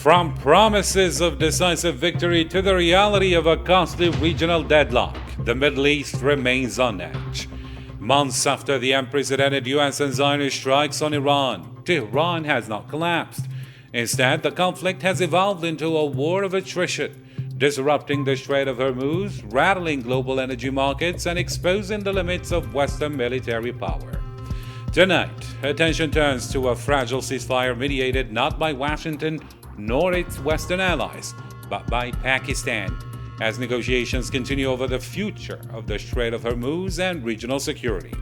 From promises of decisive victory to the reality of a costly regional deadlock, the Middle East remains on edge. Months after the unprecedented US and Zionist strikes on Iran, Tehran has not collapsed. Instead, the conflict has evolved into a war of attrition, disrupting the Strait of Hormuz, rattling global energy markets, and exposing the limits of Western military power. Tonight, attention turns to a fragile ceasefire mediated not by Washington nor its Western allies, but by Pakistan, as negotiations continue over the future of the Strait of Hormuz and regional security.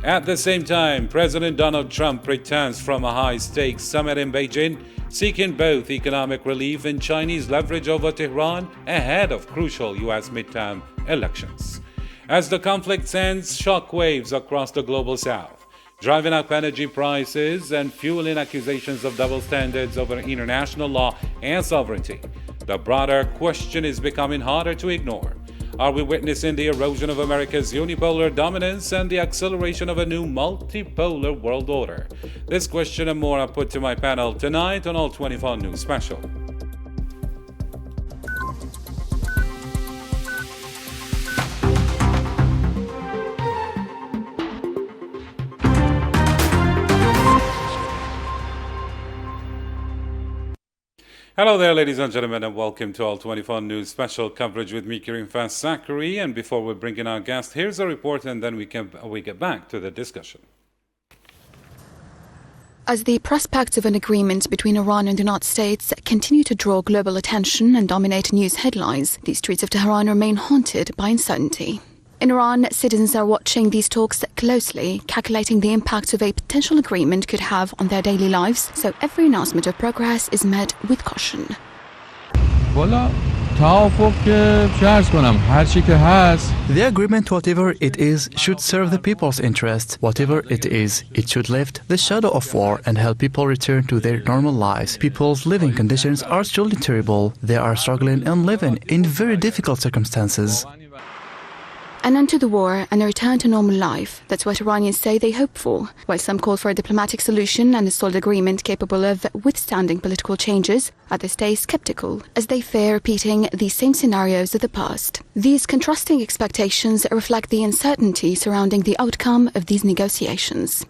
At the same time, President Donald Trump returns from a high-stakes summit in Beijing, seeking both economic relief and Chinese leverage over Tehran ahead of crucial U.S. midterm elections. As the conflict sends shockwaves across the global south, driving up energy prices and fueling accusations of double standards over international law and sovereignty, the broader question is becoming harder to ignore. Are we witnessing the erosion of America's unipolar dominance and the acceleration of a new multipolar world order? This question and more are put to my panel tonight on All 24 News Special. Hello there, ladies and gentlemen, and welcome to All 24 News Special coverage with me, Karim Zachary. And before we bring in our guest, here's a report, and then we get back to the discussion. As the prospects of an agreement between Iran and the United States continue to draw global attention and dominate news headlines, the streets of Tehran remain haunted by uncertainty. In Iran, citizens are watching these talks closely, calculating the impact of a potential agreement could have on their daily lives, so every announcement of progress is met with caution. The agreement, whatever it is, should serve the people's interests. Whatever it is, it should lift the shadow of war and help people return to their normal lives. People's living conditions are truly terrible. They are struggling and living in very difficult circumstances. An end to the war and a return to normal life, that's what Iranians say they hope for, while some call for a diplomatic solution and a solid agreement capable of withstanding political changes. Others stay skeptical, as they fear repeating the same scenarios of the past. These contrasting expectations reflect the uncertainty surrounding the outcome of these negotiations.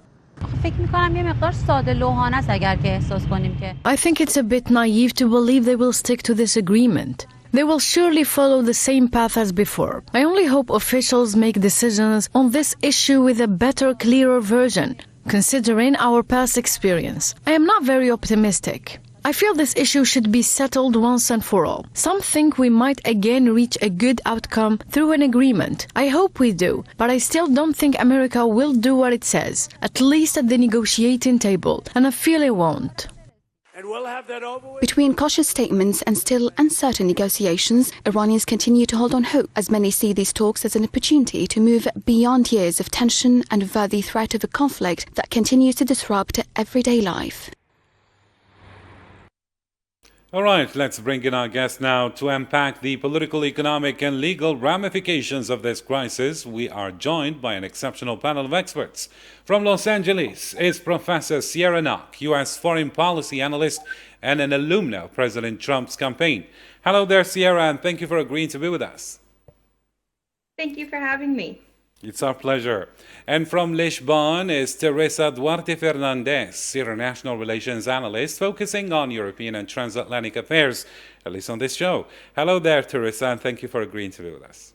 I think it's a bit naive to believe they will stick to this agreement. They will surely follow the same path as before. I only hope officials make decisions on this issue with a better, clearer version, considering our past experience. I am not very optimistic. I feel this issue should be settled once and for all. Some think we might again reach a good outcome through an agreement. I hope we do, but I still don't think America will do what it says, at least at the negotiating table, and I feel it won't. Between cautious statements and still uncertain negotiations, Iranians continue to hold on hope, as many see these talks as an opportunity to move beyond years of tension and avert the threat of a conflict that continues to disrupt everyday life. All right, let's bring in our guest now to unpack the political, economic, and legal ramifications of this crisis. We are joined by an exceptional panel of experts. From Los Angeles is Professor Sierra Knock, U.S. foreign policy analyst and an alumna of President Trump's campaign. Hello there, Sierra, and thank you for agreeing to be with us. Thank you for having me. It's our pleasure. And from Lisbon is Teresa Duarte Fernandez, international relations analyst focusing on European and transatlantic affairs, at least on this show. Hello there, Teresa, and thank you for agreeing to be with us.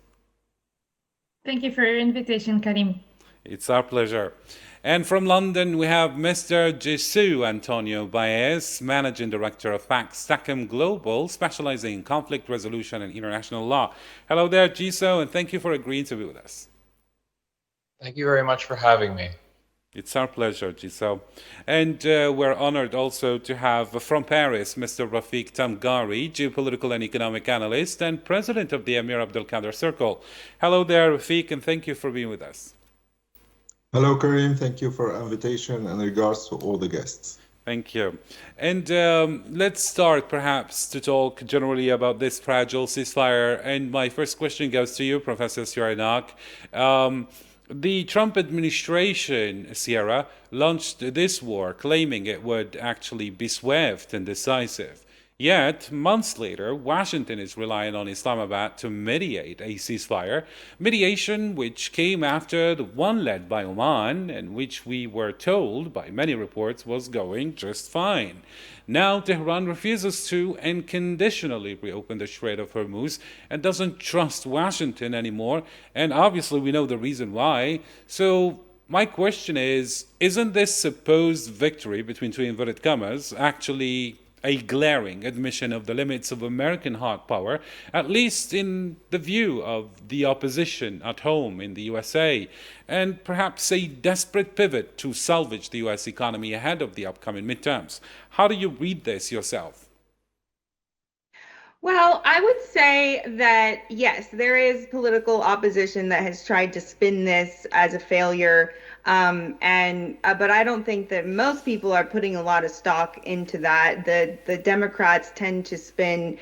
Thank you for your invitation, Karim. It's our pleasure. And from London, we have Mr. Jesus Antonio Baez, Managing Director of Stackham Global, specializing in conflict resolution and international law. Hello there, Jesus, and thank you for agreeing to be with us. Thank you very much for having me. It's our pleasure, Giselle. And we're honored also to have from Paris, Mr. Rafiq Tamgari, geopolitical and economic analyst and president of the Emir Abdelkader Circle. Hello there, Rafiq, and thank you for being with us. Hello, Karim. Thank you for the invitation and regards to all the guests. Thank you. And let's start perhaps to talk generally about this fragile ceasefire. And my first question goes to you, Professor Sierra Knock. The Trump administration, Sierra, launched this war claiming it would actually be swift and decisive. Yet, months later, Washington is relying on Islamabad to mediate a ceasefire, mediation which came after the one led by Oman, and which we were told by many reports was going just fine. Now, Tehran refuses to unconditionally reopen the Strait of Hormuz and doesn't trust Washington anymore, and obviously we know the reason why. So, my question is, isn't this supposed victory, between two inverted commas, actually a glaring admission of the limits of American hard power, at least in the view of the opposition at home in the USA, and perhaps a desperate pivot to salvage the US economy ahead of the upcoming midterms? How do you read this yourself? Well, I would say that yes, there is political opposition that has tried to spin this as a failure, but I don't think that most people are putting a lot of stock into that. The Democrats tend to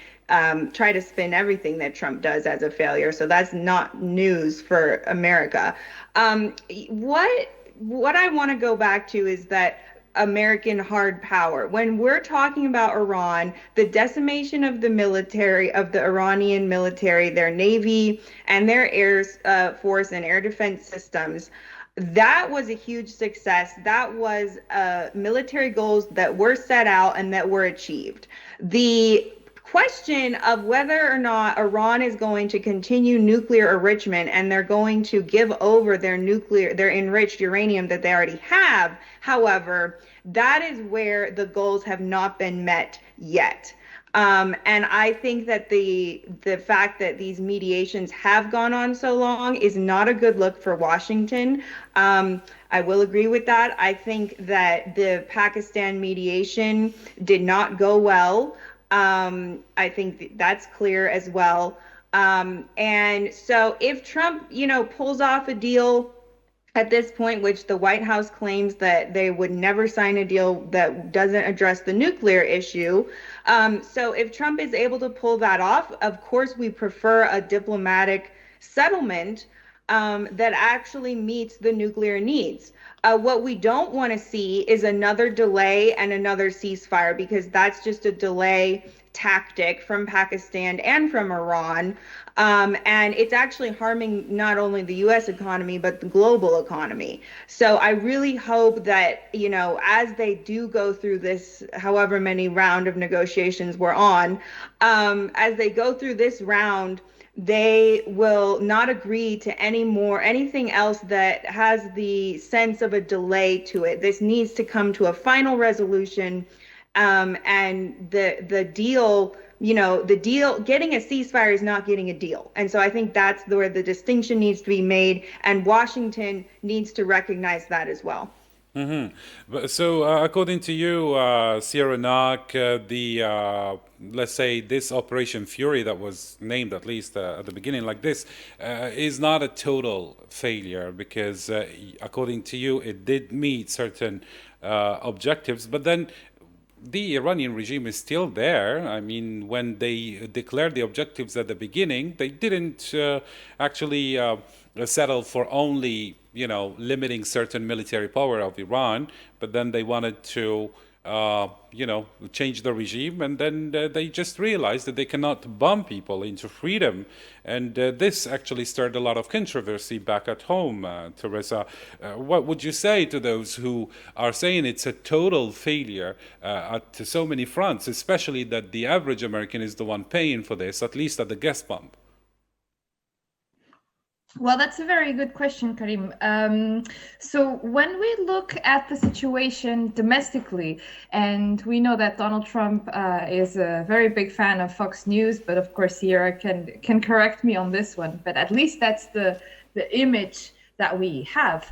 try to spin everything that Trump does as a failure, so that's not news for America. What I want to go back to is that American hard power. When we're talking about Iran, the decimation of the military, of the Iranian military, their navy and their air force and air defense systems, that was a huge success. That was military goals that were set out and that were achieved. The question of whether or not Iran is going to continue nuclear enrichment and they're going to give over their enriched uranium that they already have, however, that is where the goals have not been met yet. And I think that the fact that these mediations have gone on so long is not a good look for Washington. I will agree with that. I think that the Pakistan mediation did not go well. I think that's clear as well. And so if Trump, pulls off a deal at this point, which the White House claims that they would never sign a deal that doesn't address the nuclear issue. So if Trump is able to pull that off, of course, we prefer a diplomatic settlement that actually meets the nuclear needs. What we don't want to see is another delay and another ceasefire, because that's just a delay tactic from Pakistan and from Iran. And it's actually harming not only the US economy, but the global economy. So I really hope that, as they do go through this, however many round of negotiations we're on, as they go through this round, they will not agree to anything else that has the sense of a delay to it. This needs to come to a final resolution, and the deal, getting a ceasefire is not getting a deal. And so I think that's where the distinction needs to be made, and Washington needs to recognize that as well. Mm-hmm. So, according to you, Sierra Knock, let's say this Operation Fury that was named, at least at the beginning like this, is not a total failure, because according to you, it did meet certain objectives, but then the Iranian regime is still there. I mean, when they declared the objectives at the beginning, they didn't actually settle for only, limiting certain military power of Iran, but then they wanted to, change the regime, and then they just realized that they cannot bomb people into freedom. And this actually stirred a lot of controversy back at home, Teresa. What would you say to those who are saying it's a total failure at so many fronts, especially that the average American is the one paying for this, at least at the gas pump? Well, that's a very good question, Karim. So when we look at the situation domestically, and we know that Donald Trump is a very big fan of Fox News, but of course Sierra can correct me on this one, but at least that's the image that we have.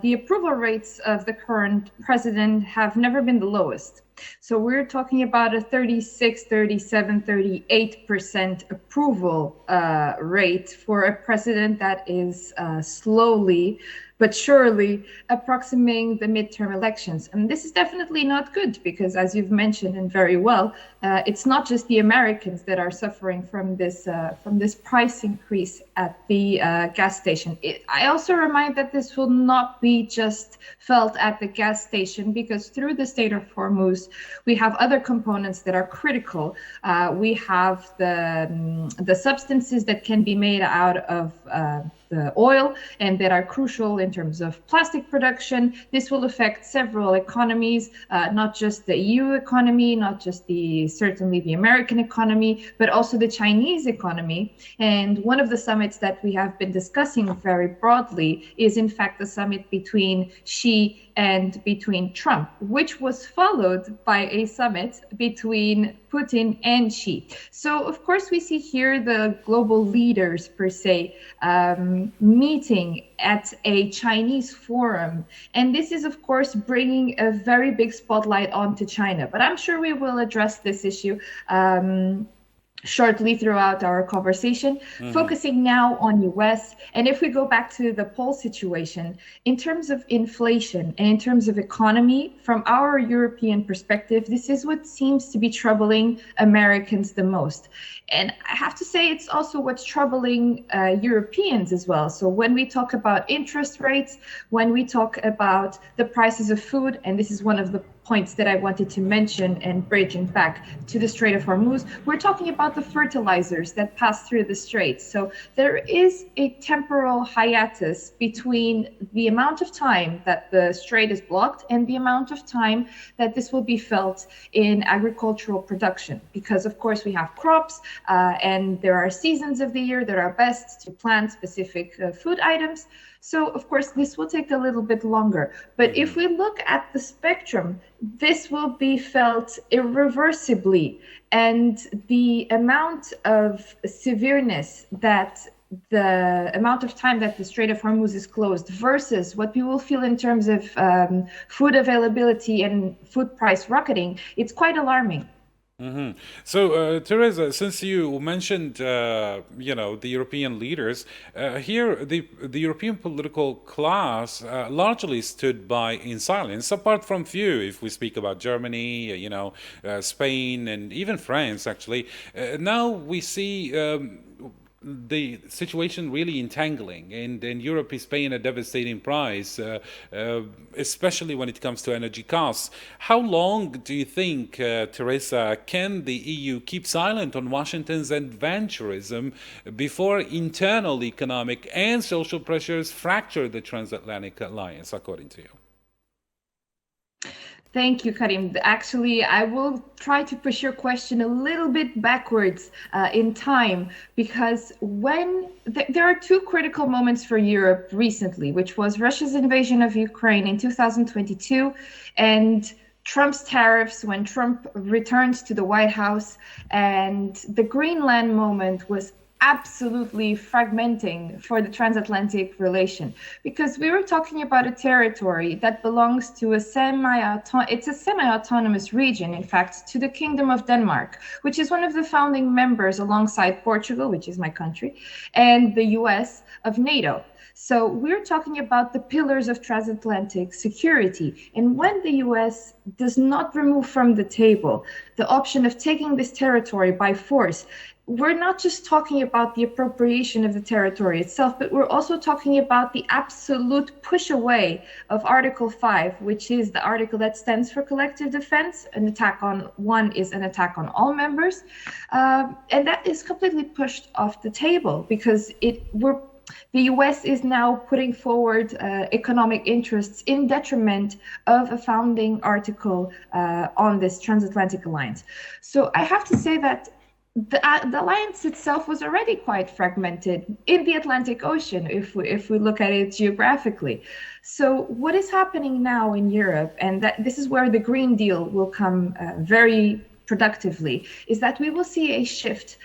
The approval rates of the current president have never been the lowest. So we're talking about a 36, 37, 38% approval rate for a president that is slowly but surely approximating the midterm elections. And this is definitely not good because, as you've mentioned and very well, it's not just the Americans that are suffering from this price increase at the gas station. I also remind that this will not be just felt at the gas station, because through the Strait of Hormuz, we have other components that are critical. We have the substances that can be made out of the oil and that are crucial in terms of plastic production. This will affect several economies, not just the EU economy, not just certainly the American economy, but also the Chinese economy. And one of the summits that we have been discussing very broadly is in fact the summit between Xi and between Trump, which was followed by a summit between Putin and Xi. So of course we see here the global leaders per se meeting at a Chinese forum. And this is of course bringing a very big spotlight onto China. But I'm sure we will address this issue shortly throughout our conversation, focusing now on US. And if we go back to the poll situation, in terms of inflation and in terms of economy, from our European perspective, this is what seems to be troubling Americans the most. And I have to say, it's also what's troubling Europeans as well. So when we talk about interest rates, when we talk about the prices of food, and this is one of the points that I wanted to mention and bridging back to the Strait of Hormuz, we're talking about the fertilizers that pass through the strait. So there is a temporal hiatus between the amount of time that the strait is blocked and the amount of time that this will be felt in agricultural production. Because of course we have crops and there are seasons of the year that are best to plant specific food items. So of course this will take a little bit longer. But if we look at the spectrum, this will be felt irreversibly. And the amount of severeness that the amount of time that the Strait of Hormuz is closed versus what we will feel in terms of food availability and food price rocketing, it's quite alarming. So, Teresa, since you mentioned, the European leaders, here the European political class largely stood by in silence, apart from few, if we speak about Germany, Spain, and even France, actually. Now we see the situation really entangling, and Europe is paying a devastating price, especially when it comes to energy costs. How long do you think, Teresa, can the EU keep silent on Washington's adventurism before internal economic and social pressures fracture the transatlantic alliance, according to you? Thank you, Karim. Actually, I will try to push your question a little bit backwards in time, because when there are two critical moments for Europe recently, which was Russia's invasion of Ukraine in 2022 and Trump's tariffs when Trump returned to the White House, and the Greenland moment was absolutely fragmenting for the transatlantic relation, because we were talking about a territory that belongs to a semi-autonomous region, in fact, to the Kingdom of Denmark, which is one of the founding members alongside Portugal, which is my country, and the US of NATO. So we're talking about the pillars of transatlantic security. And when the US does not remove from the table the option of taking this territory by force, we're not just talking about the appropriation of the territory itself, but we're also talking about the absolute push away of Article 5, which is the article that stands for collective defense. An attack on one is an attack on all members. And that is completely pushed off the table, because the US is now putting forward economic interests in detriment of a founding article on this transatlantic alliance. So I have to say that the alliance itself was already quite fragmented in the Atlantic Ocean, if we look at it geographically. So what is happening now in Europe, and that this is where the Green Deal will come very productively, is that we will see a shift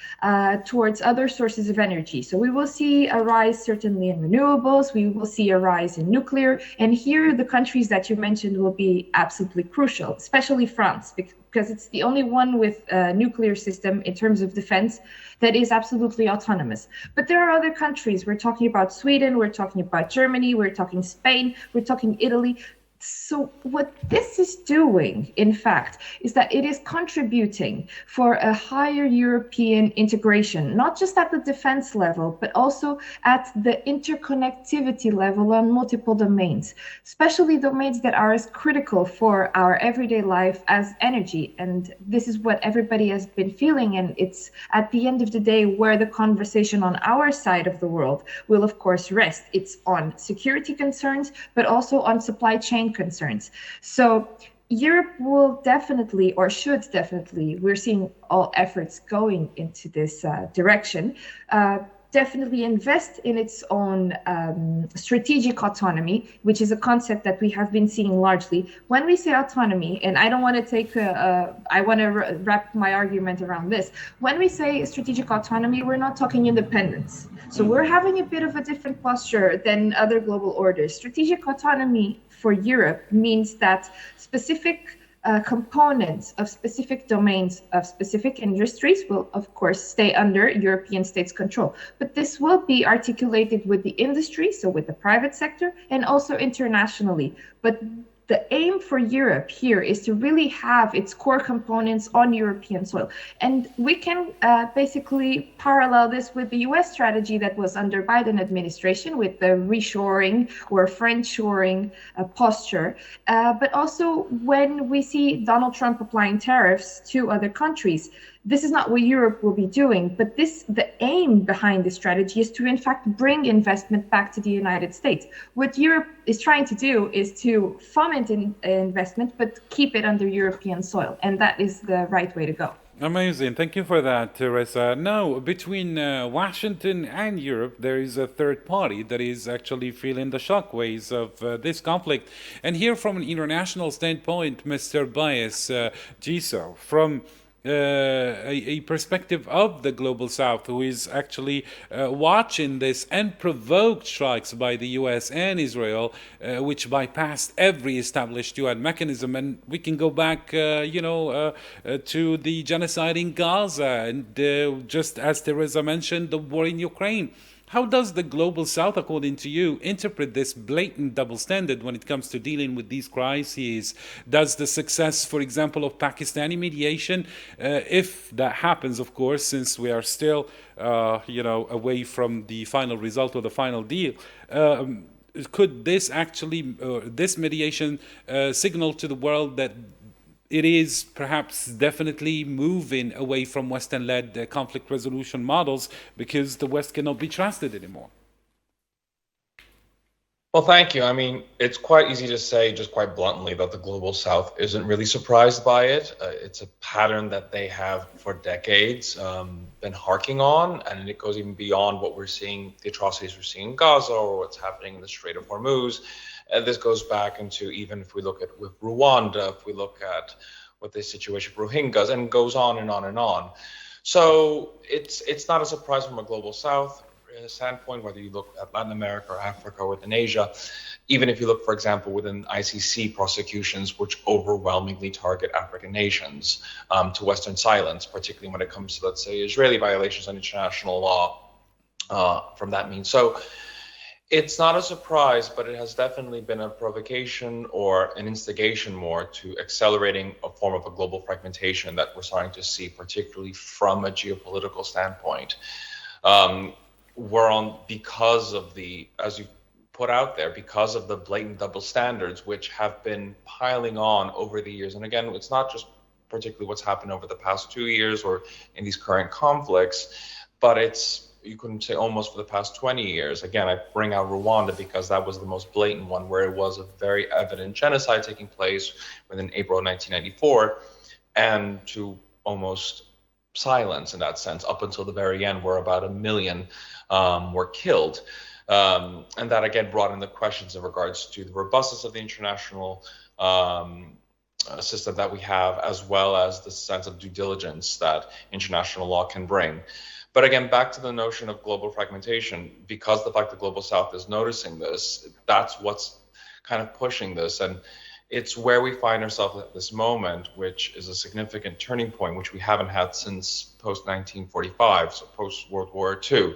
towards other sources of energy. So we will see a rise certainly in renewables, we will see a rise in nuclear, and here the countries that you mentioned will be absolutely crucial, especially France, because it's the only one with a nuclear system in terms of defense that is absolutely autonomous. But there are other countries. We're talking about Sweden, we're talking about Germany, we're talking Spain, we're talking Italy. So what this is doing, in fact, is that it is contributing for a higher European integration, not just at the defense level, but also at the interconnectivity level on multiple domains, especially domains that are as critical for our everyday life as energy. And this is what everybody has been feeling. And it's at the end of the day where the conversation on our side of the world will, of course, rest. It's on security concerns, but also on supply chain concerns. So Europe will definitely, or should definitely, we're seeing all efforts going into this direction, definitely invest in its own strategic autonomy, which is a concept that we have been seeing largely. When we say autonomy, and I don't want to take, I want to wrap my argument around this. When we say strategic autonomy, we're not talking independence. So we're having a bit of a different posture than other global orders. Strategic autonomy for Europe means that specific components of specific domains of specific industries will, of course, stay under European states' control. But this will be articulated with the industry, so with the private sector, and also internationally. But the aim for Europe here is to really have its core components on European soil. And we can basically parallel this with the US strategy that was under Biden administration with the reshoring or friendshoring posture. But also when we see Donald Trump applying tariffs to other countries, this is not what Europe will be doing, but the aim behind this strategy is to, in fact, bring investment back to the United States. What Europe is trying to do is to foment investment, but keep it under European soil, and that is the right way to go. Amazing. Thank you for that, Teresa. Now, between Washington and Europe, there is a third party that is actually feeling the shockwaves of this conflict. And here, from an international standpoint, Mr. Bias Giso, from a perspective of the global south, who is actually watching this unprovoked strikes by the US and Israel, which bypassed every established UN mechanism. And we can go back, to the genocide in Gaza, and just as Teresa mentioned, the war in Ukraine. How does the global south, according to you, interpret this blatant double standard when it comes to dealing with these crises? Does the success, for example, of Pakistani mediation, if that happens, of course, since we are still, away from the final result or the final deal, could this actually, this mediation signal to the world that it is perhaps definitely moving away from Western-led conflict resolution models because the West cannot be trusted anymore? Well, thank you. I mean, it's quite easy to say just quite bluntly that the global south isn't really surprised by it. It's a pattern that they have for decades been harking on, and it goes even beyond what we're seeing, the atrocities we're seeing in Gaza or what's happening in the Strait of Hormuz. And this goes back into, even if we look at with Rwanda, if we look at what the situation for Rohingyas, and goes on and on and on. So it's not a surprise from a global south standpoint, whether you look at Latin America or Africa or within Asia. Even if you look, for example, within ICC prosecutions, which overwhelmingly target African nations, to Western silence, particularly when it comes to, let's say, Israeli violations on international law from that means. So it's not a surprise, but it has definitely been a provocation or an instigation more to accelerating a form of a global fragmentation that we're starting to see, particularly from a geopolitical standpoint. We're on, because of the, as you put out there, because of the blatant double standards, which have been piling on over the years. And again, it's not just particularly what's happened over the past 2 years or in these current conflicts, but it's, you couldn't say almost for the past 20 years. Again, I bring out Rwanda because that was the most blatant one, where it was a very evident genocide taking place within April 1994, and to almost silence in that sense up until the very end, where about 1 million were killed. And that again brought in the questions in regards to the robustness of the international system that we have, as well as the sense of due diligence that international law can bring. But again, back to the notion of global fragmentation, because the fact the Global South is noticing this, that's what's kind of pushing this. And it's where we find ourselves at this moment, which is a significant turning point, which we haven't had since post-1945, so post-World War II.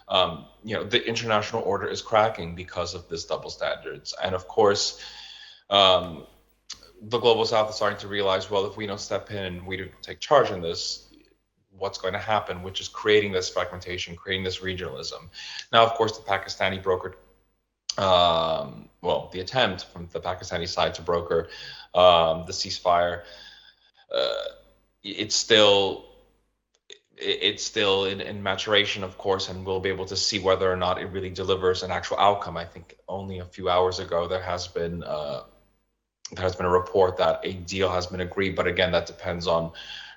The international order is cracking because of this double standards. And of course, the Global South is starting to realize, well, if we don't step in and we don't take charge in this, what's going to happen, which is creating this fragmentation, creating this regionalism. Now, of course, the Pakistani brokered, the attempt from the Pakistani side to broker the ceasefire, it's still in maturation, of course, and we'll be able to see whether or not it really delivers an actual outcome. I think only a few hours ago there has been a report that a deal has been agreed, but again, that depends on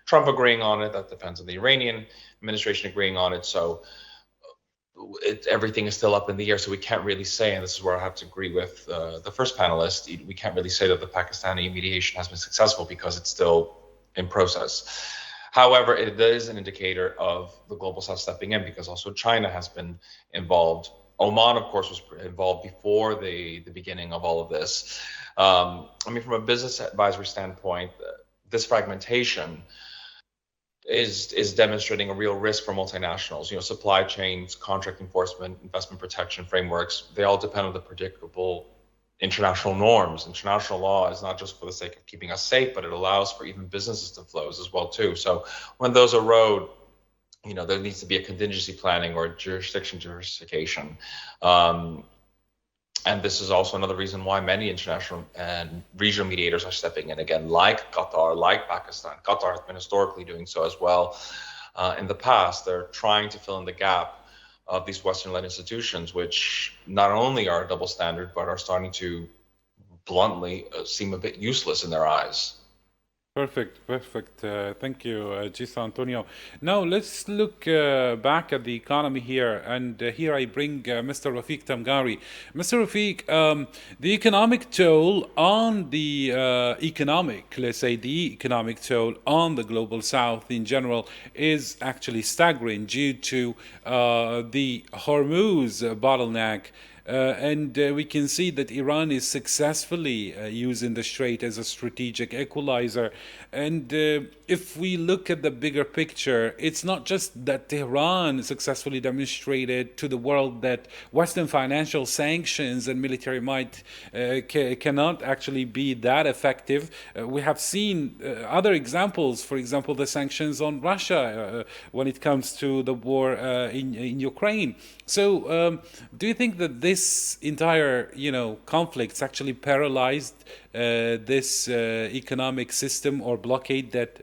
Trump agreeing on it, that depends on the Iranian administration agreeing on it. So everything is still up in the air. So we can't really say, and this is where I have to agree with the first panelist, we can't really say that the Pakistani mediation has been successful because it's still in process. However, it is an indicator of the Global South stepping in, because also China has been involved. Oman, of course, was involved before the beginning of all of this. From a business advisory standpoint, this fragmentation is demonstrating a real risk for multinationals. Supply chains, contract enforcement, investment protection frameworks, they all depend on the predictable international norms. International law is not just for the sake of keeping us safe, but it allows for even businesses to flows as well too. So when those erode, there needs to be a contingency planning or jurisdiction diversification. And this is also another reason why many international and regional mediators are stepping in again, like Qatar, like Pakistan. Qatar has been historically doing so as well. In the past, they're trying to fill in the gap of these Western-led institutions, which not only are a double standard, but are starting to bluntly seem a bit useless in their eyes. Perfect. Thank you, Gisa Antonio. Now let's look back at the economy here, and here I bring Mr. Rafiq Tamgari. Mr. Rafiq, the economic toll on the economic toll on the Global South in general is actually staggering due to the Hormuz bottleneck. And we can see that Iran is successfully using the strait as a strategic equalizer. And if we look at the bigger picture, it's not just that Tehran successfully demonstrated to the world that Western financial sanctions and military might cannot actually be that effective. We have seen other examples, for example, the sanctions on Russia when it comes to the war in Ukraine. So do you think that this entire, conflicts actually paralyzed this economic system or blockade that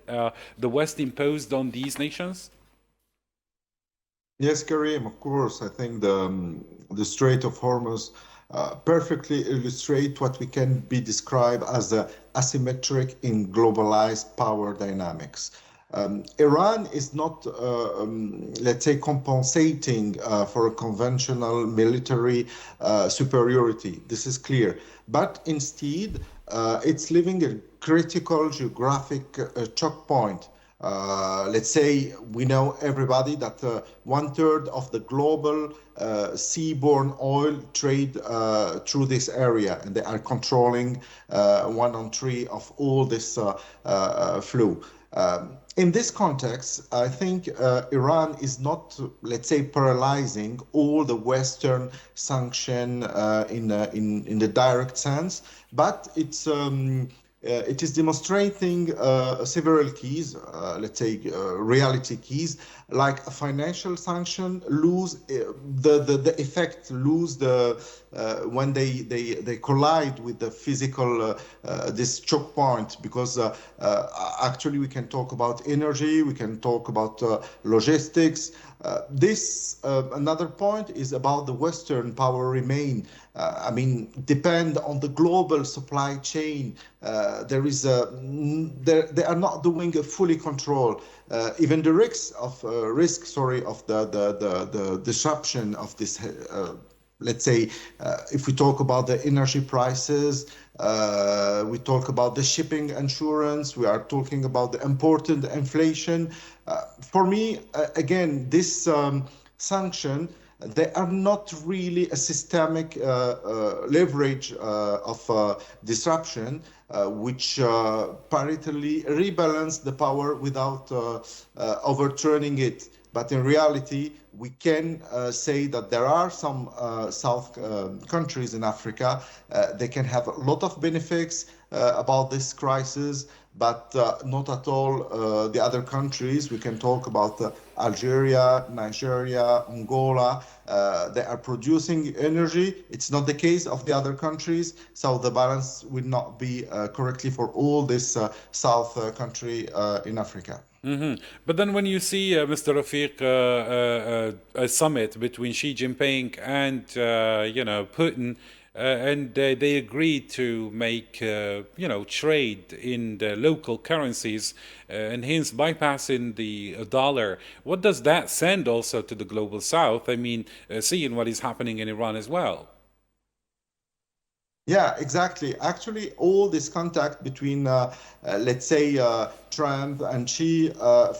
the West imposed on these nations? Yes, Karim, of course. I think the Strait of Hormuz perfectly illustrate what we can be described as the asymmetric in globalized power dynamics. Iran is not, let's say, compensating for a conventional military superiority. This is clear. But instead, it's living a critical geographic choke point. Let's say we know everybody that 1/3 of the global seaborne oil trade through this area, and they are controlling 1/3 of all this flow. In this context, I think Iran is not, let's say, paralyzing all the Western sanction in the direct sense, but it is demonstrating several keys, let's say reality keys, like a financial sanction lose the effect, lose the when they collide with the physical this choke point, because actually we can talk about energy, we can talk about logistics. This another point is about the Western power remain. Depend on the global supply chain. They are not doing a fully control. Even the risk of the disruption of this let's say, if we talk about the energy prices, we talk about the shipping insurance, we are talking about the important inflation. For me, again, this sanction, they are not really a systemic leverage of disruption, which parallelly rebalance the power without overturning it. But in reality, we can say that there are some South countries in Africa. They can have a lot of benefits about this crisis, but not at all the other countries. We can talk about Algeria, Nigeria, Angola. They are producing energy. It's not the case of the other countries, so the balance will not be correctly for all this South country in Africa. Mm-hmm. But then when you see, Mr. Rafiq, a summit between Xi Jinping and, Putin, and they agreed to make, trade in the local currencies and hence bypassing the dollar. What does that send also to the global South? I mean, seeing what is happening in Iran as well. Yeah, exactly. Actually, all this contact between, let's say, Trump and Xi,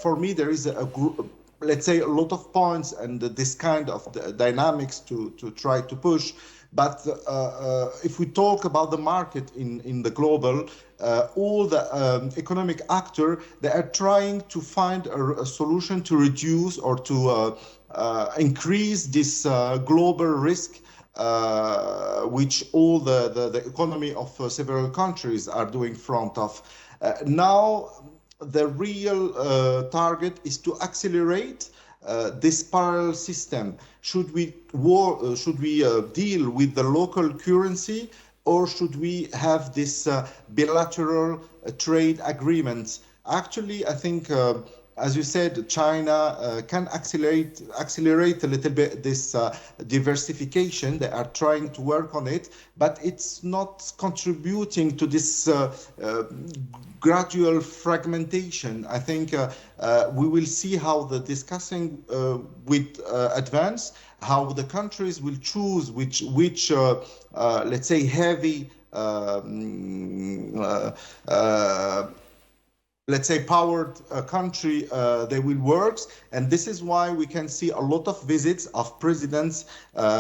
for me, there is a group, let's say, a lot of points and this kind of dynamics to try to push. But if we talk about the market in the global, all the economic actors, they are trying to find a solution to reduce or to increase this global risk, which all the economy of several countries are doing front of. Now, the real target is to accelerate this parallel system. Should we deal with the local currency, or should we have this bilateral trade agreements? Actually, I think, as you said, China can accelerate a little bit this diversification. They are trying to work on it, but it's not contributing to this gradual fragmentation. I think we will see how the discussing with advance, how the countries will choose which let's say, heavy let's say powered country they will work, and this is why we can see a lot of visits of presidents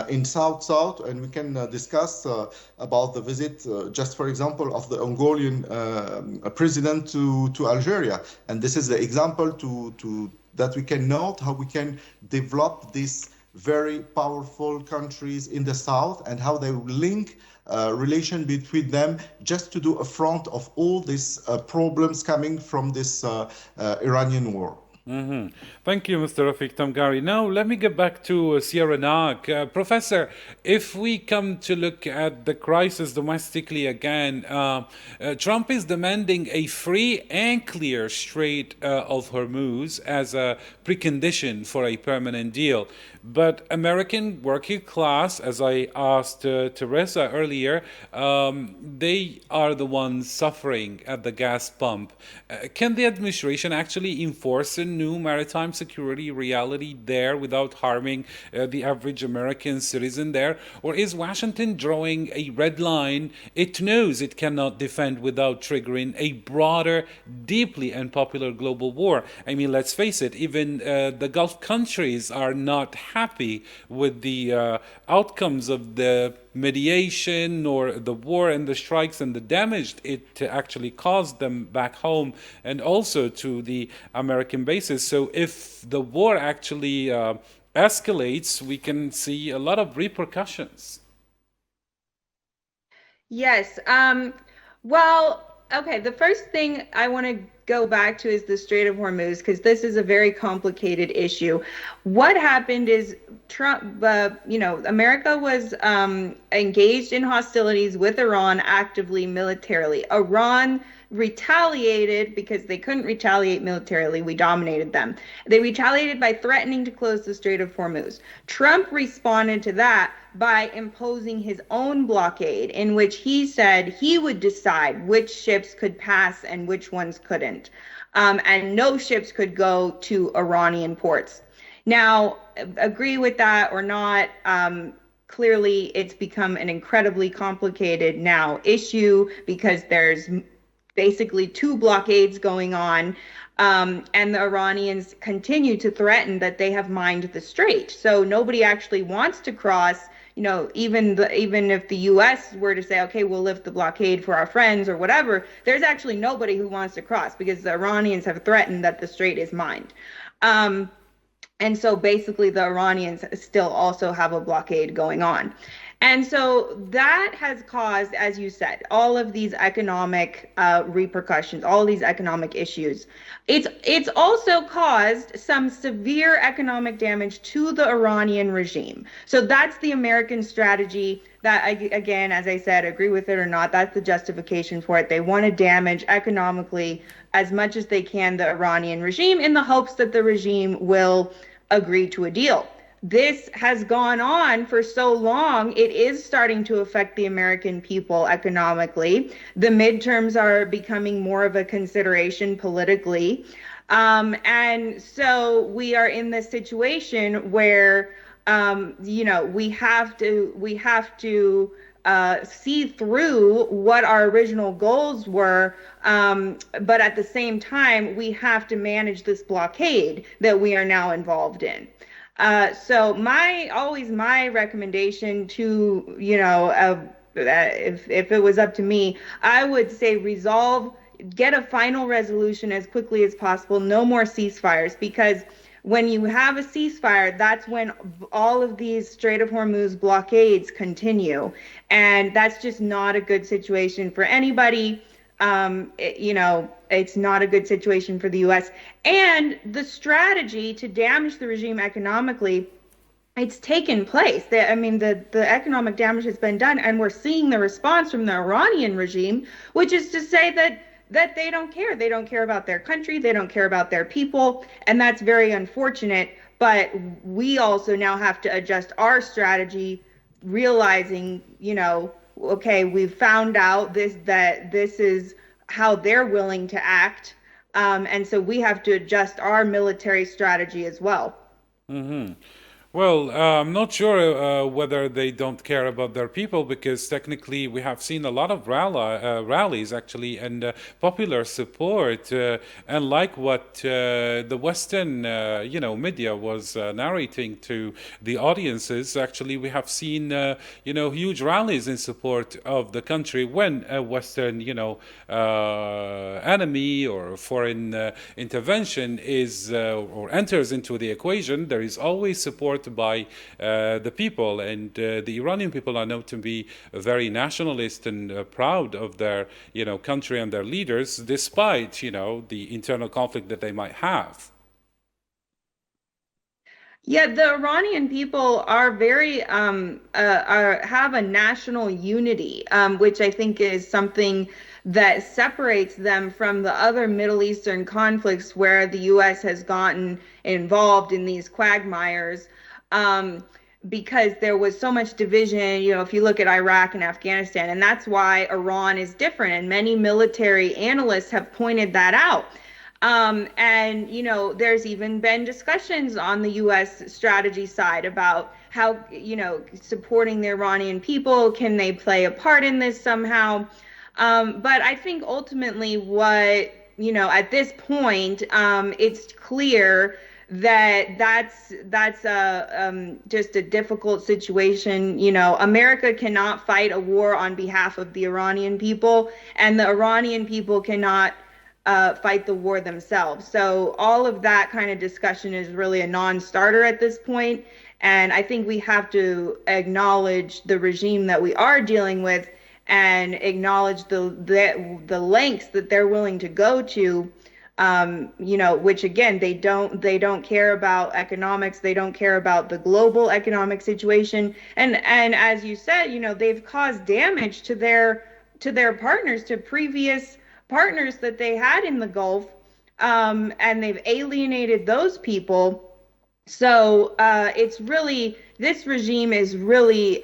in South, and we can discuss about the visit, just for example, of the Angolan president to Algeria, and this is the example to that we can note how we can develop these very powerful countries in the South and how they link relation between them just to do a front of all these problems coming from this Iranian war. Mm-hmm. Thank you, Mr. Rafiq Tamgari. Now, let me get back to Sierra Nag. Professor, if we come to look at the crisis domestically again, Trump is demanding a free and clear Strait of Hormuz as a precondition for a permanent deal. But American working class, as I asked Teresa earlier, they are the ones suffering at the gas pump. Can the administration actually enforce a new maritime security reality there without harming the average American citizen there? Or is Washington drawing a red line it knows it cannot defend without triggering a broader, deeply unpopular global war? I mean, let's face it, even the Gulf countries are not happy with the outcomes of the mediation or the war and the strikes and the damage it actually caused them back home and also to the American bases. So if the war actually escalates, we can see a lot of repercussions. Yes. Well, okay. The first thing I want to go back to is the Strait of Hormuz, because this is a very complicated issue. What happened is Trump, America was engaged in hostilities with Iran actively militarily. Iran retaliated because they couldn't retaliate militarily. We dominated them. They retaliated by threatening to close the Strait of Hormuz. Trump responded to that by imposing his own blockade, in which he said he would decide which ships could pass and which ones couldn't. And no ships could go to Iranian ports. Now, agree with that or not, clearly it's become an incredibly complicated now issue because there's basically 2 blockades going on. And the Iranians continue to threaten that they have mined the strait. So nobody actually wants to cross, even if the US were to say, okay, we'll lift the blockade for our friends or whatever, there's actually nobody who wants to cross because the Iranians have threatened that the strait is mined. And so basically the Iranians still also have a blockade going on. And so that has caused, as you said, all of these economic repercussions, all these economic issues. It's also caused some severe economic damage to the Iranian regime. So that's the American strategy that, again, as I said, agree with it or not, that's the justification for it. They want to damage economically as much as they can the Iranian regime in the hopes that the regime will agree to a deal. This has gone on for so long, it is starting to affect the American people economically. The midterms are becoming more of a consideration politically. And so we are in this situation where, we have to see through what our original goals were, but at the same time, we have to manage this blockade that we are now involved in. So my recommendation to, if it was up to me, I would say get a final resolution as quickly as possible. No more ceasefires, because when you have a ceasefire, that's when all of these Strait of Hormuz blockades continue. And that's just not a good situation for anybody. It's not a good situation for the U.S. And the strategy to damage the regime economically, it's taken place. The economic damage has been done, and we're seeing the response from the Iranian regime, which is to say that they don't care. They don't care about their country. They don't care about their people. And that's very unfortunate. But we also now have to adjust our strategy, realizing, okay, we've found out that this is how they're willing to act. And so we have to adjust our military strategy as well. Mm-hmm. Well, I'm not sure whether they don't care about their people, because technically we have seen a lot of rallies actually and popular support, and like what the Western media was narrating to the audiences. Actually, we have seen huge rallies in support of the country when a Western enemy or foreign intervention is or enters into the equation. There is always support by the people, and the Iranian people are known to be very nationalist and proud of their country and their leaders, despite the internal conflict that they might have. Yeah, the Iranian people are very have a national unity, which I think is something that separates them from the other Middle Eastern conflicts where the U.S. has gotten involved in these quagmires. Because there was so much division, if you look at Iraq and Afghanistan, and that's why Iran is different. And many military analysts have pointed that out. And, there's even been discussions on the U.S. strategy side about how, supporting the Iranian people, can they play a part in this somehow? But I think ultimately what, at this point, it's clear that's just a difficult situation. America cannot fight a war on behalf of the Iranian people, and the Iranian people cannot fight the war themselves. So all of that kind of discussion is really a non-starter at this point. And I think we have to acknowledge the regime that we are dealing with and acknowledge the lengths that they're willing to go to. Which again, they don't care about economics. They don't care about the global economic situation. And as you said, they've caused damage to their partners, to previous partners that they had in the Gulf, and they've alienated those people. So this regime is really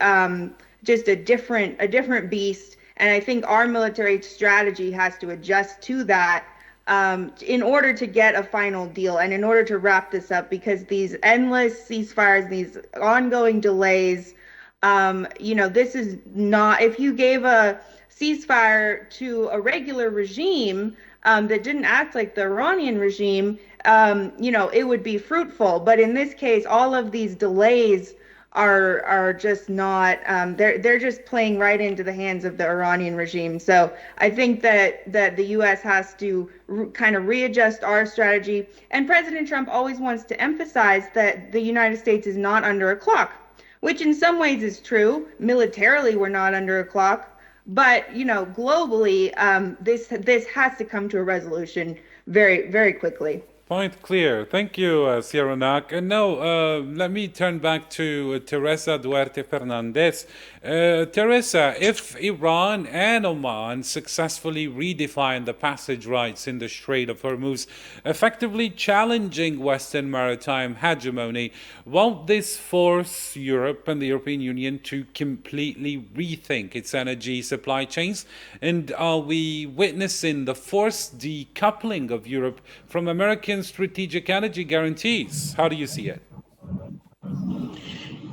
just a different beast. And I think our military strategy has to adjust to that. In order to get a final deal and in order to wrap this up, because these endless ceasefires, these ongoing delays, This is not, if you gave a ceasefire to a regular regime that didn't act like the Iranian regime, it would be fruitful. But in this case, all of these delays are just not, they're just playing right into the hands of the Iranian regime. So I think that the U.S. has to kind of readjust our strategy. And President Trump always wants to emphasize that the United States is not under a clock, which in some ways is true. Militarily, we're not under a clock. But, globally, this has to come to a resolution very, very quickly. Point clear. Thank you, Sierra Nak. And now let me turn back to Teresa Duarte Fernandez. Teresa, if Iran and Oman successfully redefine the passage rights in the Strait of Hormuz, effectively challenging Western maritime hegemony, won't this force Europe and the European Union to completely rethink its energy supply chains? And are we witnessing the forced decoupling of Europe from American strategic energy guarantees? How do you see it?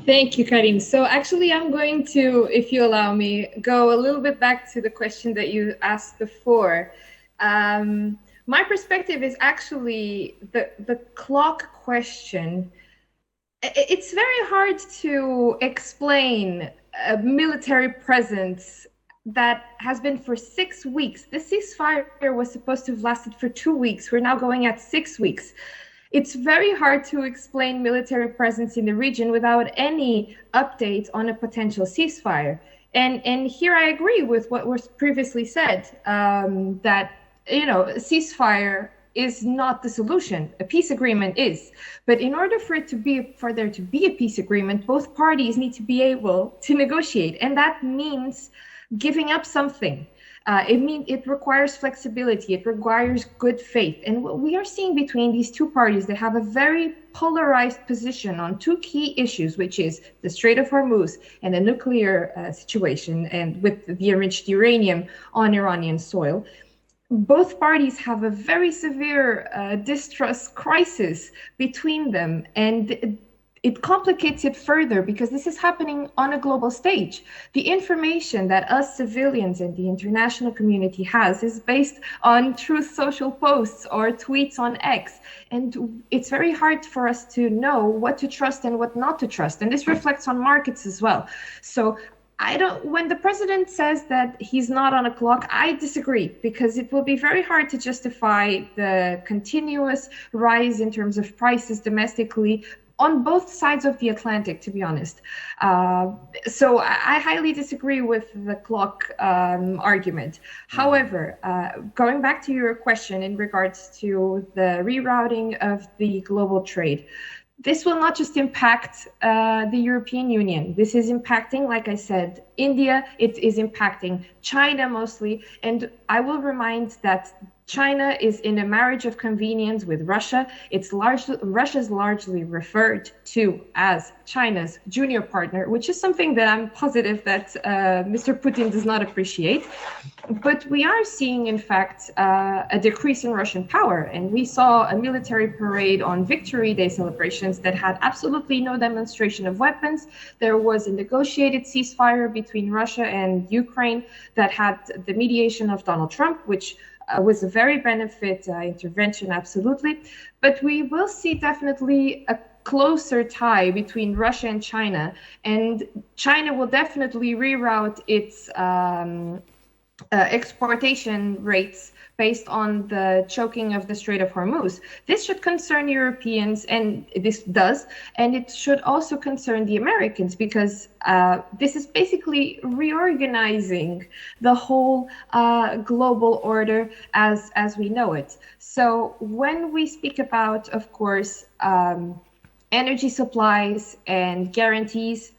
Thank you, Karim. So actually, I'm going to, if you allow me, go a little bit back to the question that you asked before. My perspective is actually the clock question. It's very hard to explain a military presence that has been for 6 weeks. The ceasefire was supposed to have lasted for 2 weeks. We're now going at 6 weeks. It's very hard to explain military presence in the region without any update on a potential ceasefire. And here I agree with what was previously said, that a ceasefire is not the solution. A peace agreement is. But in order for there to be a peace agreement, both parties need to be able to negotiate, and that means giving up something. It requires flexibility. It requires good faith. And what we are seeing between these two parties that have a very polarized position on two key issues, which is the Strait of Hormuz and the nuclear situation, and with the enriched uranium on Iranian soil, both parties have a very severe distrust crisis between them. And it complicates it further because this is happening on a global stage. The information that us civilians and the international community has is based on Truth social posts or tweets on X. And it's very hard for us to know what to trust and what not to trust. And this reflects on markets as well. So when the president says that he's not on a clock, I disagree, because it will be very hard to justify the continuous rise in terms of prices domestically on both sides of the Atlantic, to be honest. So I highly disagree with the clock argument. However, going back to your question in regards to the rerouting of the global trade, this will not just impact the European Union. This is impacting, like I said, India. It is impacting China mostly. And I will remind that China is in a marriage of convenience with Russia. Russia's largely referred to as China's junior partner, which is something that I'm positive that Mr. Putin does not appreciate. But we are seeing, in fact, a decrease in Russian power. And we saw a military parade on Victory Day celebrations that had absolutely no demonstration of weapons. There was a negotiated ceasefire between Russia and Ukraine that had the mediation of Donald Trump, which was a very benefit intervention, absolutely. But we will see definitely a closer tie between Russia and China. And China will definitely reroute its exportation rates based on the choking of the Strait of Hormuz. This should concern Europeans, and this does, and it should also concern the Americans, because this is basically reorganizing the whole global order as we know it. So when we speak about, of course, energy supplies and guarantees,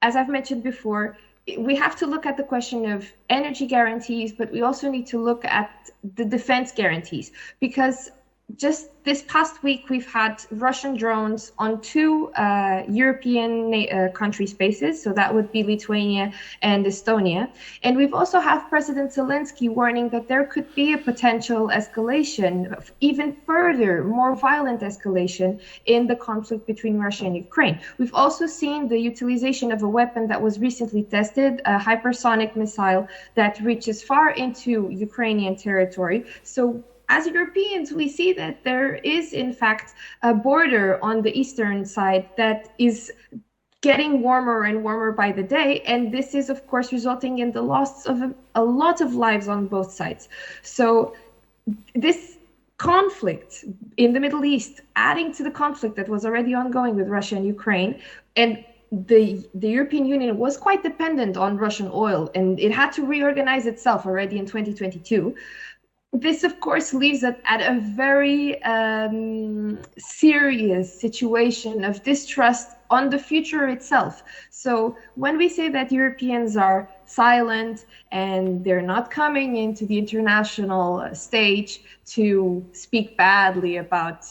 as I've mentioned before, we have to look at the question of energy guarantees, but we also need to look at the defense guarantees, because just this past week, we've had Russian drones on two European country spaces. So that would be Lithuania and Estonia. And we've also had President Zelensky warning that there could be a potential escalation, even further, more violent escalation in the conflict between Russia and Ukraine. We've also seen the utilization of a weapon that was recently tested, a hypersonic missile that reaches far into Ukrainian territory. So as Europeans, we see that there is, in fact, a border on the eastern side that is getting warmer and warmer by the day. And this is, of course, resulting in the loss of a lot of lives on both sides. So this conflict in the Middle East, adding to the conflict that was already ongoing with Russia and Ukraine, and the European Union was quite dependent on Russian oil, and it had to reorganize itself already in 2022. This, of course, leaves it at a very serious situation of distrust on the future itself. So when we say that Europeans are silent and they're not coming into the international stage to speak badly about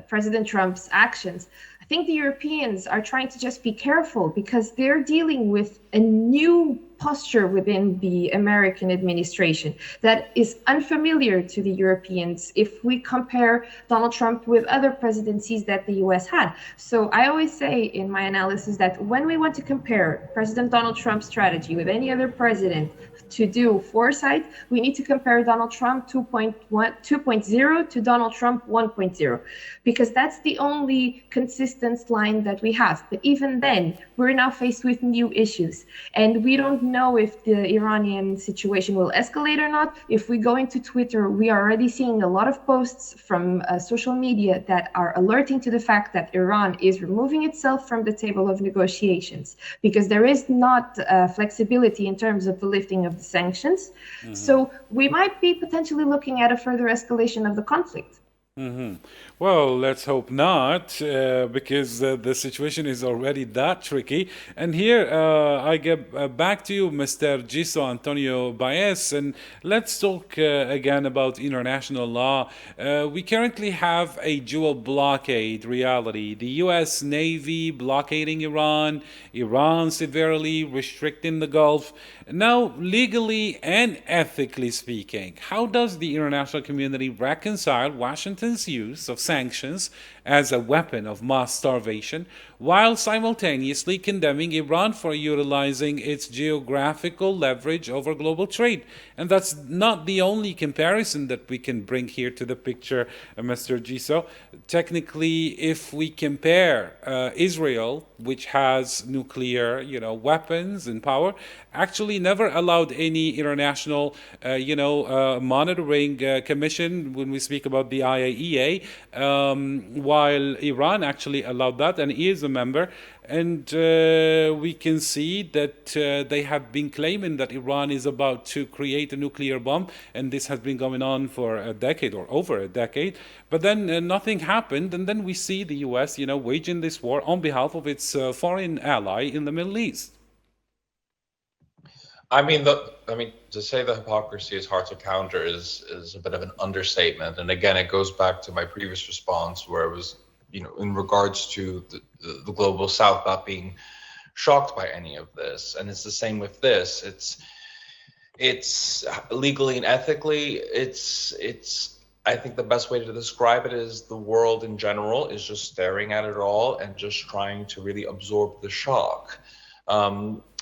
President Trump's actions, I think the Europeans are trying to just be careful because they're dealing with a new posture within the American administration that is unfamiliar to the Europeans if we compare Donald Trump with other presidencies that the US had. So I always say in my analysis that when we want to compare President Donald Trump's strategy with any other president to do foresight, we need to compare Donald Trump 2.0 to Donald Trump 1.0, because that's the only consistent line that we have. But even then, we're now faced with new issues, and we don't know if the Iranian situation will escalate or not. If we go into Twitter, we are already seeing a lot of posts from social media that are alerting to the fact that Iran is removing itself from the table of negotiations because there is not flexibility in terms of the lifting of the sanctions. Mm-hmm. So we might be potentially looking at a further escalation of the conflict. Mm-hmm. Well, let's hope not, because the situation is already that tricky. And here I get back to you, Mr. Giso Antonio Baez, and let's talk again about international law. We currently have a dual blockade reality. The U.S. Navy blockading Iran, Iran severely restricting the Gulf. Now, legally and ethically speaking, how does the international community reconcile Washington's use of sanctions as a weapon of mass starvation, while simultaneously condemning Iran for utilizing its geographical leverage over global trade? And that's not the only comparison that we can bring here to the picture, Mr. Giso. Technically, if we compare Israel, which has nuclear, weapons and power, actually never allowed any international, monitoring commission when we speak about the IAEA, while Iran actually allowed that and is a member. And we can see that they have been claiming that Iran is about to create a nuclear bomb, and this has been going on for a decade or over a decade. But then nothing happened, and then we see the U.S., waging this war on behalf of its foreign ally in the Middle East. To say the hypocrisy is hard to counter is a bit of an understatement. And again, it goes back to my previous response where it was, in regards to the global South not being shocked by any of this. And it's the same with this. It's legally and ethically, I think the best way to describe it is the world in general is just staring at it all and just trying to really absorb the shock.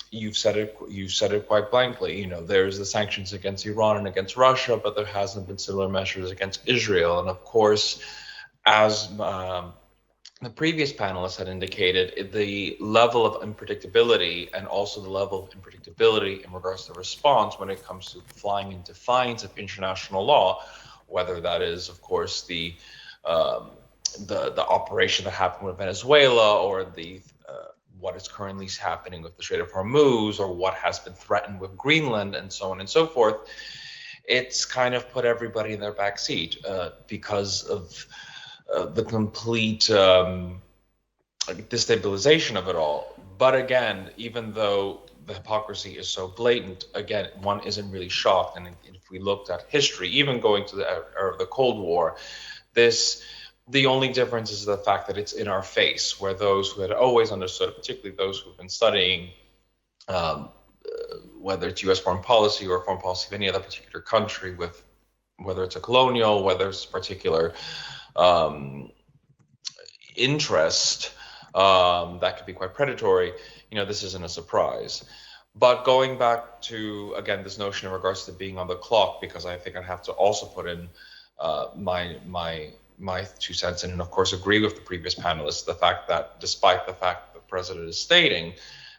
You've said it quite blankly. There's the sanctions against Iran and against Russia, but there hasn't been similar measures against Israel. And of course, as the previous panelists had indicated, the level of unpredictability and also the level of unpredictability in regards to response when it comes to flying in defiance of international law, whether that is, of course, the operation that happened with Venezuela or what is currently happening with the Strait of Hormuz or what has been threatened with Greenland and so on and so forth, it's kind of put everybody in their back seat because of the complete destabilization of it all. But again, even though the hypocrisy is so blatant, again, one isn't really shocked. And if we looked at history, even going to the era of the Cold War, The only difference is the fact that it's in our face, where those who had always understood, particularly those who've been studying, whether it's U.S. foreign policy or foreign policy of any other particular country, with whether it's a colonial, whether it's a particular interest that could be quite predatory, this isn't a surprise. But going back to, again, this notion in regards to being on the clock, because I think I'd have to also put in my 2 cents in, and of course agree with the previous panelists, the fact that despite the fact the president is stating